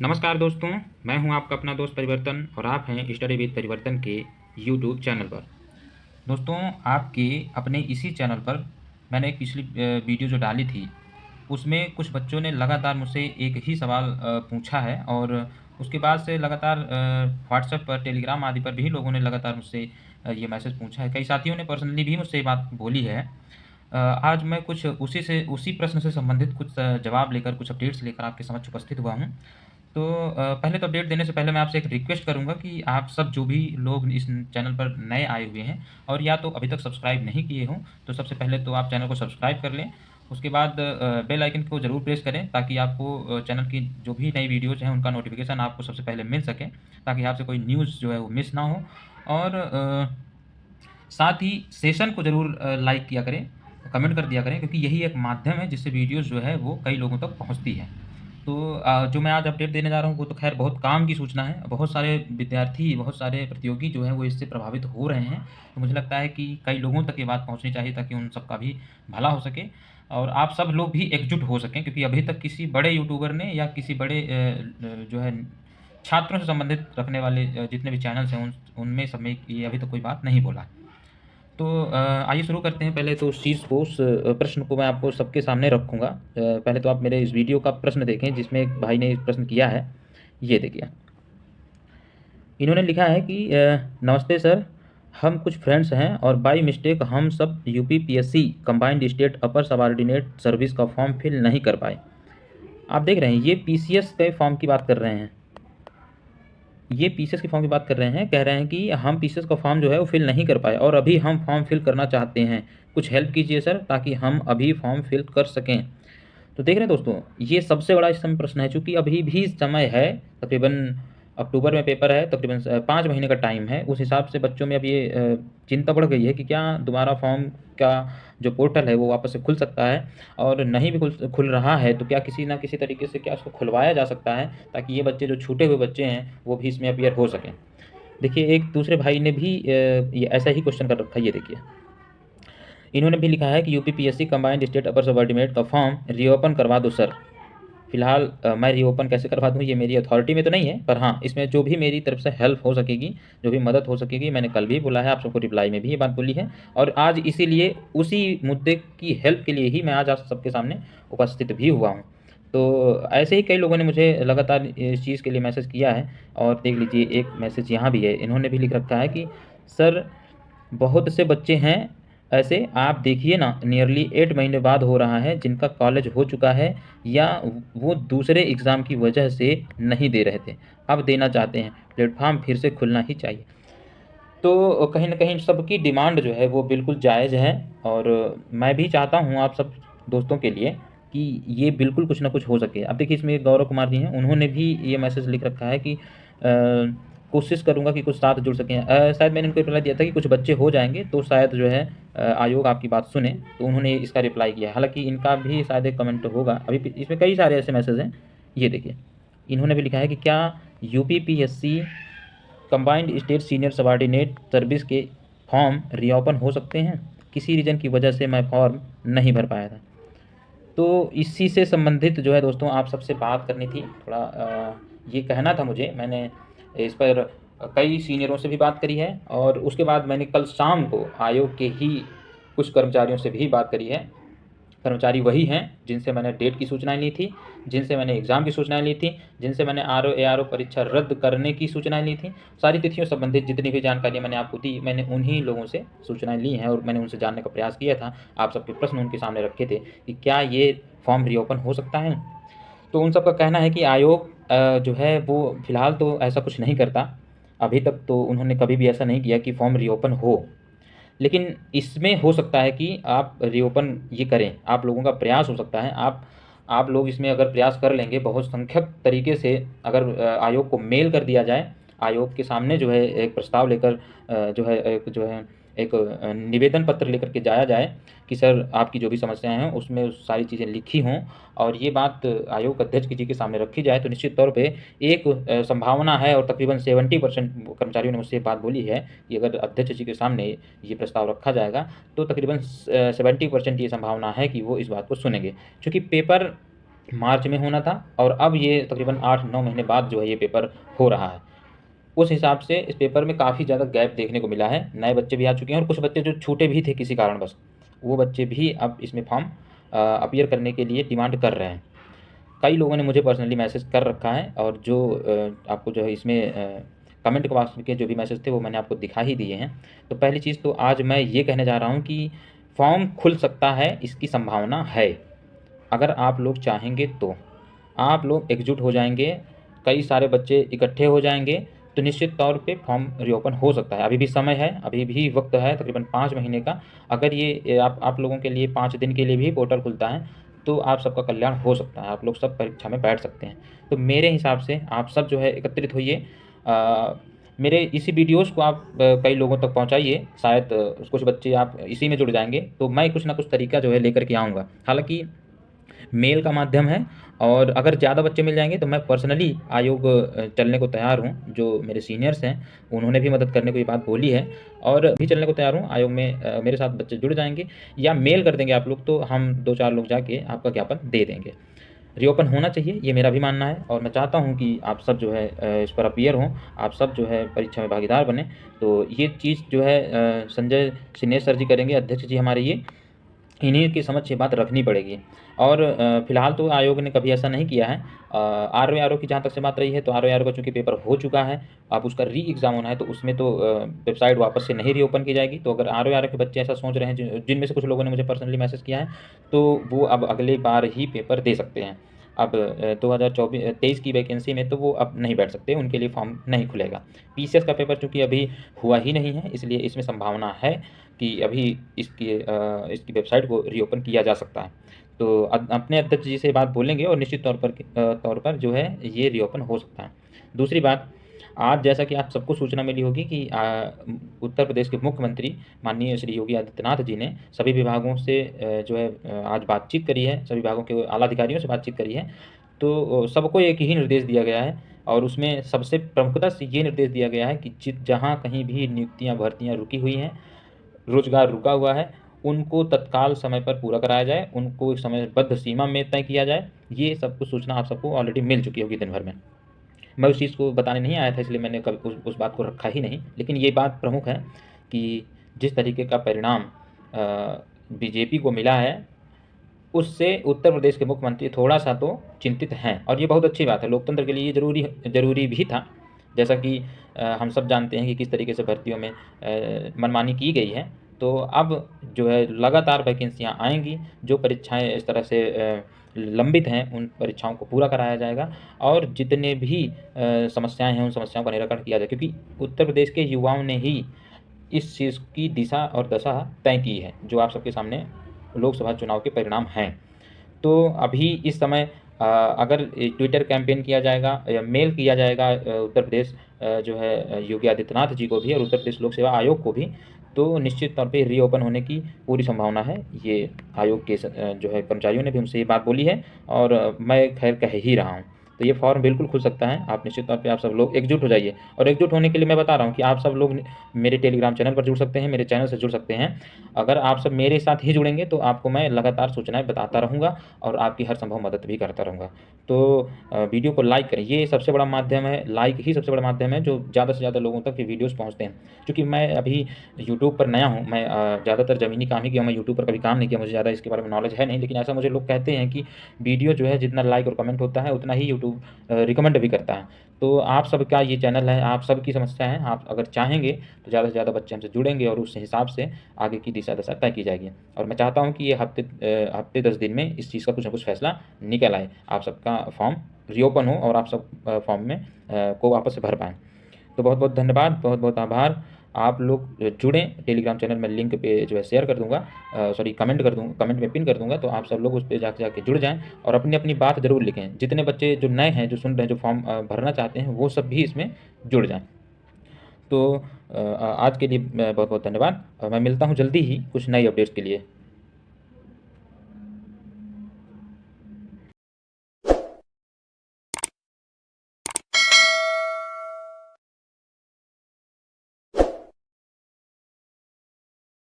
नमस्कार दोस्तों, मैं हूं आपका अपना दोस्त परिवर्तन और आप हैं स्टडी विद परिवर्तन के यूट्यूब चैनल पर। दोस्तों, आपके अपने इसी चैनल पर मैंने एक पिछली वीडियो जो डाली थी, उसमें कुछ बच्चों ने लगातार मुझसे एक ही सवाल पूछा है और उसके बाद से लगातार व्हाट्सएप पर, टेलीग्राम आदि पर भी लोगों ने लगातार मुझसे ये मैसेज पूछा है। कई साथियों ने पर्सनली भी मुझसे ये बात बोली है। आज मैं कुछ उसी प्रश्न से संबंधित कुछ जवाब लेकर, कुछ अपडेट्स लेकर आपके समक्ष उपस्थित हुआ हूँ। तो पहले तो अपडेट देने से पहले मैं आपसे एक रिक्वेस्ट करूँगा कि आप सब जो भी लोग इस चैनल पर नए आए हुए हैं और या तो अभी तक सब्सक्राइब नहीं किए हों, तो सबसे पहले तो आप चैनल को सब्सक्राइब कर लें। उसके बाद बेल आइकन को ज़रूर प्रेस करें ताकि आपको चैनल की जो भी नई वीडियोज़ हैं उनका नोटिफिकेशन आपको सबसे पहले मिल सके, ताकि आपसे कोई न्यूज़ जो है वो मिस ना हो। और साथ ही सेशन को ज़रूर लाइक किया करें, कमेंट कर दिया करें, क्योंकि यही एक माध्यम है जिससे वीडियोज़ जो है वो कई लोगों तक पहुँचती है। तो जो मैं आज अपडेट देने जा रहा हूँ वो तो ख़ैर बहुत काम की सूचना है। बहुत सारे विद्यार्थी, बहुत सारे प्रतियोगी जो हैं वो इससे प्रभावित हो रहे हैं। तो मुझे लगता है कि कई लोगों तक ये बात पहुँचनी चाहिए ताकि उन सबका भी भला हो सके और आप सब लोग भी एकजुट हो सकें, क्योंकि अभी तक किसी बड़े यूट्यूबर ने या किसी बड़े जो है छात्रों से संबंधित रखने वाले जितने भी चैनल्स हैं उनमें सब में ये अभी तक कोई बात नहीं बोला है। तो आइए शुरू करते हैं। पहले तो उस चीज़ को, उस प्रश्न को मैं आपको सबके सामने रखूँगा। पहले तो आप मेरे इस वीडियो का प्रश्न देखें जिसमें एक भाई ने प्रश्न किया है। ये देखिए, इन्होंने लिखा है कि नमस्ते सर, हम कुछ फ्रेंड्स हैं और बाय मिस्टेक हम सब यूपीपीएससी कंबाइंड स्टेट अपर सबऑर्डिनेट सर्विस का फॉर्म फिल नहीं कर पाए। आप देख रहे हैं ये पीसीएस के फॉर्म की बात कर रहे हैं। ये पीसीएस के फॉर्म की बात कर रहे हैं। कह रहे हैं कि हम पीसीएस का फॉर्म जो है वो फिल नहीं कर पाए और अभी हम फॉर्म फिल करना चाहते हैं। कुछ हेल्प कीजिए सर ताकि हम अभी फॉर्म फिल कर सकें। तो देख रहे हैं दोस्तों, ये सबसे बड़ा इस समय प्रश्न है, चूँकि अभी भी समय है। तकरीबन अक्टूबर में पेपर है, तकरीबन 5 महीने का टाइम है। उस हिसाब से बच्चों में अब ये चिंता बढ़ गई है कि क्या दोबारा फॉर्म का जो पोर्टल है वो वापस से खुल सकता है, और नहीं भी खुल रहा है तो क्या किसी न किसी तरीके से क्या उसको खुलवाया जा सकता है ताकि ये बच्चे, जो छूटे हुए बच्चे हैं, वो भी इसमें अपीयर हो सकें। देखिए, एक दूसरे भाई ने भी ये ऐसा ही क्वेश्चन कर रखा है। ये देखिए, इन्होंने भी लिखा है कि यूपीपीएससी कंबाइंड स्टेट अपर सबऑर्डिनेट का फॉर्म रीओपन करवा दो सर। फिलहाल मैं रीओपन कैसे करवा दूँ ये मेरी अथॉरिटी में तो नहीं है, पर हाँ, इसमें जो भी मेरी तरफ से हेल्प हो सकेगी, जो भी मदद हो सकेगी, मैंने कल भी बोला है, आप सबको रिप्लाई में भी ये बात बोली है, और आज इसीलिए उसी मुद्दे की हेल्प के लिए ही मैं आज आप सबके सामने उपस्थित भी हुआ हूँ। तो ऐसे ही कई लोगों ने मुझे लगातार इस चीज़ के लिए मैसेज किया है। और देख लीजिए, एक मैसेज यहाँ भी है। इन्होंने भी लिख रखा है कि सर, बहुत से बच्चे हैं ऐसे, आप देखिए ना, नियरली 8 महीने बाद हो रहा है, जिनका कॉलेज हो चुका है या वो दूसरे एग्ज़ाम की वजह से नहीं दे रहे थे, अब देना चाहते हैं। प्लेटफ़ॉर्म फिर से खुलना ही चाहिए। तो कहीं न कहीं सबकी डिमांड जो है वो बिल्कुल जायज़ है, और मैं भी चाहता हूँ आप सब दोस्तों के लिए कि ये बिल्कुल कुछ ना कुछ हो सके। अब देखिए, इसमें गौरव कुमार जी हैं, उन्होंने भी ये मैसेज लिख रखा है कि कोशिश करूँगा कि कुछ साथ जुड़ सकें। शायद मैंने इनको रिप्लाई दिया था कि कुछ बच्चे हो जाएँगे तो शायद जो है आयोग आपकी बात सुने, तो उन्होंने इसका रिप्लाई किया है। हालाँकि इनका भी शायद एक कमेंट होगा। अभी इसमें कई सारे ऐसे मैसेज हैं। ये देखिए, इन्होंने भी लिखा है कि क्या UPPSC combined state senior subordinate service के फॉर्म रीओपन हो सकते हैं? किसी रीज़न की वजह से मैं फॉर्म नहीं भर पाया था। तो इसी से संबंधित जो है दोस्तों आप सबसे बात करनी थी। थोड़ा ये कहना था मुझे। मैंने इस पर कई सीनियरों से भी बात करी है, और उसके बाद मैंने कल शाम को आयोग के ही कुछ कर्मचारियों से भी बात करी है। कर्मचारी वही हैं जिनसे मैंने डेट की सूचनाएँ ली थी, जिनसे मैंने एग्ज़ाम की सूचनाएँ ली थी, जिनसे मैंने आरओ एआरओ परीक्षा रद्द करने की सूचनाएँ ली थी। सारी तिथियों से संबंधित जितनी भी जानकारियाँ मैंने आपको दी, मैंने उन्हीं लोगों से सूचनाएँ ली हैं, और मैंने उनसे जानने का प्रयास किया था। आप सबके प्रश्न उनके सामने रखे थे कि क्या ये फॉर्म रीओपन हो सकता है? तो उन सबका कहना है कि आयोग जो है वो फ़िलहाल तो ऐसा कुछ नहीं करता। अभी तक तो उन्होंने कभी भी ऐसा नहीं किया कि फॉर्म रीओपन हो। लेकिन इसमें हो सकता है कि आप रीओपन ये करें, आप लोगों का प्रयास हो सकता है। आप लोग इसमें अगर प्रयास कर लेंगे, बहुत संख्यक तरीके से अगर आयोग को मेल कर दिया जाए, आयोग के सामने जो है एक प्रस्ताव लेकर एक निवेदन पत्र लेकर के जाया जाए कि सर, आपकी जो भी समस्याएँ हैं उसमें सारी चीज़ें लिखी हों, और ये बात आयोग अध्यक्ष जी के सामने रखी जाए, तो निश्चित तौर पे एक संभावना है, और तकरीबन 70% कर्मचारियों ने मुझसे ये बात बोली है कि अगर अध्यक्ष जी के सामने ये प्रस्ताव रखा जाएगा तो तकरीबन 70% ये संभावना है कि वो इस बात को सुनेंगे। चूँकि पेपर मार्च में होना था और अब ये तकरीबन 8-9 महीने बाद जो है ये पेपर हो रहा है। उस हिसाब से इस पेपर में काफ़ी ज़्यादा गैप देखने को मिला है। नए बच्चे भी आ चुके हैं और कुछ बच्चे जो छूटे भी थे किसी कारणवश, वो बच्चे भी अब इसमें फॉर्म अपीयर करने के लिए डिमांड कर रहे हैं। कई लोगों ने मुझे पर्सनली मैसेज कर रखा है और जो आपको जो है इसमें कमेंट बॉक्स के जो भी मैसेज थे वो मैंने आपको दिखा ही दिए हैं। तो पहली चीज़ तो आज मैं ये कहने जा रहा हूँ कि फॉर्म खुल सकता है, इसकी संभावना है। अगर आप लोग चाहेंगे तो आप लोग एकजुट हो जाएंगे, कई सारे बच्चे इकट्ठे हो जाएंगे तो निश्चित तौर पे फॉर्म रीओपन हो सकता है। अभी भी समय है, अभी भी वक्त है तकरीबन 5 महीने का। अगर ये आप लोगों के लिए 5 दिन के लिए भी पोर्टल खुलता है तो आप सबका कल्याण हो सकता है, आप लोग सब परीक्षा में बैठ सकते हैं। तो मेरे हिसाब से आप सब जो है एकत्रित होइए, मेरे इसी वीडियोज़ को आप कई लोगों तक पहुंचाइए, शायद कुछ बच्चे आप इसी में जुड़ जाएंगे तो मैं कुछ ना कुछ तरीका जो है लेकर के आऊँगा। हालांकि मेल का माध्यम है और अगर ज़्यादा बच्चे मिल जाएंगे तो मैं पर्सनली आयोग चलने को तैयार हूँ। जो मेरे सीनियर्स हैं उन्होंने भी मदद करने को ये बात बोली है और भी चलने को तैयार हूँ आयोग में। मेरे साथ बच्चे जुड़ जाएंगे या मेल कर देंगे आप लोग तो हम 2-4 लोग जाके आपका ज्ञापन दे देंगे। रीओपन होना चाहिए, ये मेरा भी मानना है और मैं चाहता हूँ कि आप सब जो है इस पर अपीयर हों, आप सब जो है परीक्षा में भागीदार बने। तो ये चीज़ जो है संजय सिन्नेश सर जी करेंगे, अध्यक्ष जी हमारे ये, इन्हीं के समक्ष ये बात रखनी पड़ेगी। और फिलहाल तो आयोग ने कभी ऐसा नहीं किया है। आर-ओ-आर-ओ की जहाँ तक से बात रही है तो आर-ओ-आर-ओ का चूँकि पेपर हो चुका है, अब उसका री-एग्ज़ाम होना है तो उसमें तो वेबसाइट वापस से नहीं रीओपन की जाएगी। तो अगर आर-ओ-आर-ओ के बच्चे ऐसा सोच रहे हैं जिनमें से कुछ लोगों ने मुझे पर्सनली मैसेज किया है, तो वो अब अगली बार ही पेपर दे सकते हैं। अब 2023 की वैकेंसी में तो वो अब नहीं बैठ सकते, उनके लिए फॉर्म नहीं खुलेगा। पीसीएस का पेपर चूँकि अभी हुआ ही नहीं है, इसलिए इसमें संभावना है कि अभी इसकी वेबसाइट को रीओपन किया जा सकता है। तो अपने अध्यक्ष जी से बात बोलेंगे और निश्चित तौर पर जो है ये रीओपन हो सकता है। दूसरी बात, आज जैसा कि आप सबको सूचना मिली होगी कि उत्तर प्रदेश के मुख्यमंत्री माननीय श्री योगी आदित्यनाथ जी ने सभी विभागों से जो है आज बातचीत करी है, सभी विभागों के आला अधिकारियों से बातचीत करी है। तो सबको एक ही निर्देश दिया गया है और उसमें सबसे प्रमुखता से ये निर्देश दिया गया है कि जहाँ कहीं भी नियुक्तियाँ, भर्तियाँ रुकी हुई हैं, रोज़गार रुका हुआ है, उनको तत्काल समय पर पूरा कराया जाए, उनको एक समयबद्ध सीमा में तय किया जाए। ये सब कुछ सूचना आप सबको ऑलरेडी मिल चुकी होगी दिन भर में। मैं उस चीज़ को बताने नहीं आया था, इसलिए मैंने कभी उस बात को रखा ही नहीं। लेकिन ये बात प्रमुख है कि जिस तरीके का परिणाम बीजेपी को मिला है, उससे उत्तर प्रदेश के मुख्यमंत्री थोड़ा-सा तो चिंतित हैं और ये बहुत अच्छी बात है। लोकतंत्र के लिए ये ज़रूरी भी था। जैसा कि हम सब जानते हैं कि किस तरीके से भर्तियों में मनमानी की गई है। तो अब जो है लगातार वैकेंसियाँ आएँगी, जो परीक्षाएँ इस तरह से लंबित हैं, उन परीक्षाओं को पूरा कराया जाएगा और जितने भी समस्याएँ हैं, उन समस्याओं का निराकरण किया जाए, क्योंकि उत्तर प्रदेश के युवाओं ने ही इस चीज़ की दिशा और दशा तय की है, जो आप सबके सामने लोकसभा चुनाव के परिणाम हैं। तो अभी इस समय अगर ट्विटर कैंपेन किया जाएगा या मेल किया जाएगा उत्तर प्रदेश जो है योगी आदित्यनाथ जी को भी और उत्तर प्रदेश लोक सेवा आयोग को भी, तो निश्चित तौर पे रीओपन होने की पूरी संभावना है। ये आयोग के जो है कर्मचारियों ने भी हमसे ये बात बोली है और मैं खैर कह ही रहा हूँ। तो ये फॉर्म बिल्कुल खुल सकता है। आप निश्चित तौर पे आप सब लोग एकजुट हो जाइए और एकजुट होने के लिए मैं बता रहा हूँ कि आप सब लोग मेरे टेलीग्राम चैनल पर जुड़ सकते हैं, मेरे चैनल से जुड़ सकते हैं। अगर आप सब मेरे साथ ही जुड़ेंगे तो आपको मैं लगातार सूचनाएँ बताता रहूँगा और आपकी हर संभव मदद भी करता रहूँगा। तो वीडियो को लाइक करें, ये सबसे बड़ा माध्यम है, लाइक ही सबसे बड़ा माध्यम है जो ज़्यादा से ज़्यादा लोगों तक ये वीडियोज़ पहुँचते हैं। क्योंकि मैं अभी यूट्यूब पर नया हूँ, मैं ज़्यादातर ज़मीनी काम ही किया, मैं यूट्यूब पर कभी काम नहीं किया, मुझे ज़्यादा इसके बारे में नॉलेज है नहीं। लेकिन ऐसा मुझे लोग कहते हैं कि वीडियो जो है जितना लाइक और कमेंट होता है उतना ही यूट्यूब रिकमेंड भी करता है। तो आप सबका ये चैनल है, आप सबकी समस्या है, आप अगर चाहेंगे तो ज़्यादा से ज़्यादा बच्चे हमसे जुड़ेंगे और उस हिसाब से आगे की दिशा दशा तय की जाएगी। और मैं चाहता हूँ कि ये हफ़्ते 10 दिन में इस चीज़ का कुछ न कुछ फैसला निकल आए, आप सबका फॉर्म रीओपन हो और आप सब फॉर्म में को वापस से भर पाएँ। तो बहुत-बहुत धन्यवाद, बहुत-बहुत आभार। आप लोग जुड़ें, टेलीग्राम चैनल में लिंक पे जो है शेयर कर दूँगा, सॉरी कमेंट कर दूँगा, कमेंट में पिन कर दूँगा, तो आप सब लोग उस पे जाके जुड़ जाएँ और अपनी-अपनी बात ज़रूर लिखें। जितने बच्चे जो नए हैं, जो सुन रहे हैं, जो फॉर्म भरना चाहते हैं, वो सब भी इसमें जुड़ जाएँ। तो आज के लिए बहुत-बहुत धन्यवाद और मैं मिलता हूँ जल्दी ही कुछ नई अपडेट्स के लिए।